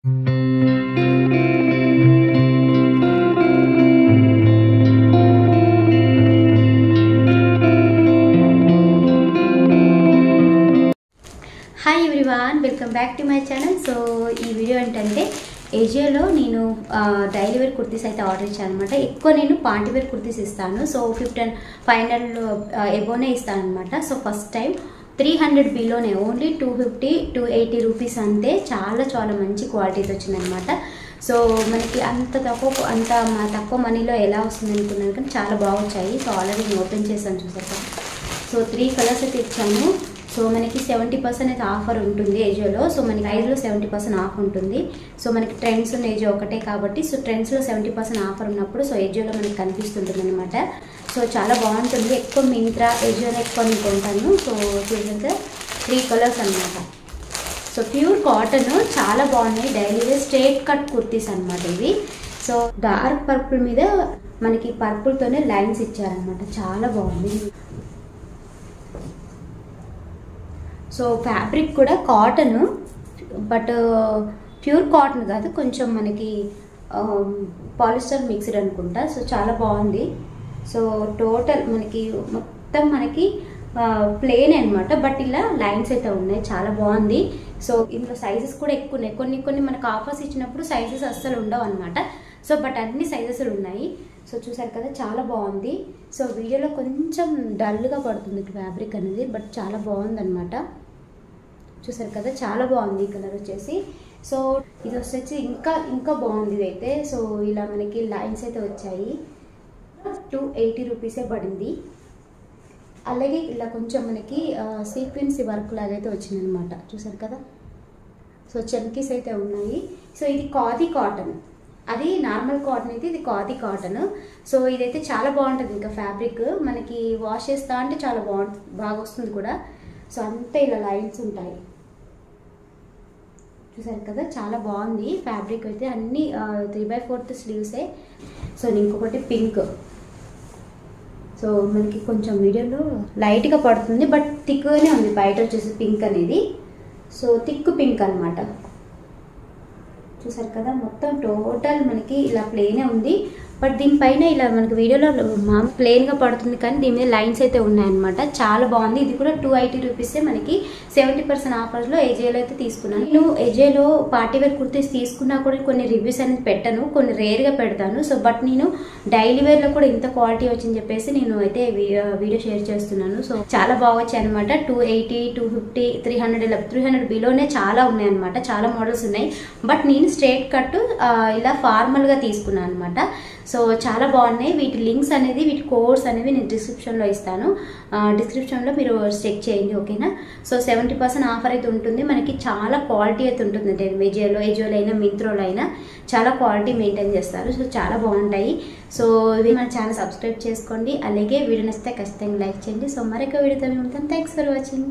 Hi everyone, welcome back to my channel. So ఈ video ఏంటంటే ఏజియోలో నేను డైలీ వేర్ కుర్తీస్ అయితే ఆర్డర్ ఇచ్చాను అనమాట. ఎక్కువ నేను పార్టీ వేర్ కుర్తీస్ ఇస్తాను. సో 500 ఎబోనే ఇస్తాను అనమాట. సో ఫస్ట్ టైం 300 బిలోనే ఓన్లీ 280 రూపీస్ అంటే చాలా మంచి క్వాలిటీతో వచ్చిందనమాట. సో మనకి అంత తక్కువ మనీలో ఎలా వస్తుంది అనుకున్నాను, కానీ చాలా బాగా వచ్చాయి. సో ఆల్రెడీ నేను ఓపెన్ చేశాను, చూసాక. సో 3 కలర్స్ అయితే ఇచ్చాను. సో మనకి 70% అయితే ఆఫర్ ఉంటుంది ఏజియోలో. సో మనకి ఐజ్లో 70% ఆఫ్ ఉంటుంది. సో మనకి ట్రెండ్స్ ఉన్న ఏజియో ఒకటే కాబట్టి, సో ట్రెండ్స్లో 70% ఆఫర్ ఉన్నప్పుడు సో ఏజియోలో మనకి కనిపిస్తుంటుంది అనమాట. సో చాలా బాగుంటుంది. ఎక్కువ మింత్రా ఏజియోలో ఎక్కువ నేను కొంటాను. సో చూసాక 3 కలర్స్ అనమాట. సో ప్యూర్ కాటన్ చాలా బాగున్నాయి. Daily wear straight cut kurtis అనమాట ఇవి. సో డార్క్ పర్పుల్ మీద మనకి పర్పుల్తోనే లైన్స్ ఇచ్చారనమాట. చాలా బాగుంది. సో ఫ్యాబ్రిక్ కూడా కాటన్, బట్ ప్యూర్ కాటన్ కాదు, కొంచెం మనకి పాలిస్టర్ మిక్స్డ్ అనుకుంటా. సో చాలా బాగుంది. సో టోటల్ మనకి ప్లేన్ అనమాట, బట్ ఇలా లైన్స్ అయితే ఉన్నాయి. చాలా బాగుంది. సో ఇందులో సైజెస్ కూడా ఎక్కువ ఉన్నాయి. కొన్ని మనకు ఆఫర్స్ ఇచ్చినప్పుడు సైజెస్ అస్సలు ఉండవు అనమాట. సో బట్ అన్ని సైజెస్ ఉన్నాయి. సో చూసారు కదా, చాలా బాగుంది. సో వీడియోలో కొంచెం డల్గా పడుతుంది ఫ్యాబ్రిక్ అనేది, బట్ చాలా బాగుంది అనమాట. చూసారు కదా, చాలా బాగుంది. ఈ కలర్ వచ్చేసి. సో ఇది వచ్చేసి ఇంకా బాగుంది ఇదైతే. సో ఇలా మనకి లైన్స్ అయితే వచ్చాయి. 280 రూపీసే పడింది. అలాగే ఇలా కొంచెం మనకి సీక్వెన్స్ వర్క్ లాగైతే వచ్చిందనమాట. చూసారు కదా. సో చమ్కీస్ అయితే ఉన్నాయి. సో ఇది ఖాదీ కాటన్, అది నార్మల్ కాటన్ అయితే ఇది ఖాదీ కాటన్. సో ఇదైతే చాలా బాగుంటుంది. ఇంకా ఫ్యాబ్రిక్ మనకి వాష్ చేస్తా అంటే చాలా బాగా వస్తుంది కూడా. సో అంతా ఇలా లైన్స్ ఉంటాయి. చూసారు కదా, చాలా బాగుంది ఫ్యాబ్రిక్ అయితే. అన్ని 3/4 స్లీవ్సే. సో ఇంకొకటి పింక్. సో మనకి కొంచెం వీడియోలో లైట్గా పడుతుంది, బట్ థిక్గానే ఉంది. బయట వచ్చేసి పింక్ అనేది. సో థిక్ పింక్ అనమాట. చూసారు కదా, మొత్తం టోటల్ మనకి ఇలా ప్లేనే ఉంది, బట్ దీనిపైన ఇలా మనకి వీడియోలో ప్లెయిన్గా పడుతుంది, కానీ దీని మీద లైన్స్ అయితే ఉన్నాయన్నమాట. చాలా బాగుంది. ఇది కూడా 280 రూపీసే. మనకి 70% ఆఫర్స్లో ఏజియోలో అయితే తీసుకున్నాను. నేను ఏజియోలో పార్టీవేర్ కుర్తీస్ తీసుకున్నా కూడా కొన్ని రివ్యూస్ అనేది పెట్టను, కొన్ని రేర్గా పెడతాను. సో బట్ నేను డైలీ వేర్లో కూడా ఇంత క్వాలిటీ వచ్చిందని చెప్పేసి నేను అయితే వీడియో షేర్ చేస్తున్నాను. సో చాలా బాగా వచ్చాయి అనమాట. 280, 250, 300 బిలోనే చాలా ఉన్నాయన్నమాట. చాలా మోడల్స్ ఉన్నాయి, బట్ నేను స్ట్రేట్ కట్ ఇలా ఫార్మల్గా తీసుకున్నాను అనమాట. సో చాలా బాగున్నాయి. వీటి లింక్స్ అనేది, వీటి కోడ్స్ అనేవి నేను డిస్క్రిప్షన్లో ఇస్తాను. డిస్క్రిప్షన్లో మీరు చెక్ చేయండి, ఓకేనా. సో 70% ఆఫర్ అయితే ఉంటుంది. మనకి చాలా క్వాలిటీ అయితే ఉంటుంది. అంటే ఏజియోలో అయినా మింత్రోలో అయినా చాలా క్వాలిటీ మెయింటైన్ చేస్తారు. సో చాలా బాగుంటాయి. సో ఇవి మన ఛానల్ సబ్స్క్రైబ్ చేసుకోండి. అలాగే వీడియో నచ్చితే ఖచ్చితంగా లైక్ చేయండి. సో మరొక వీడియోతో ఉంటాను. Thanks for watching.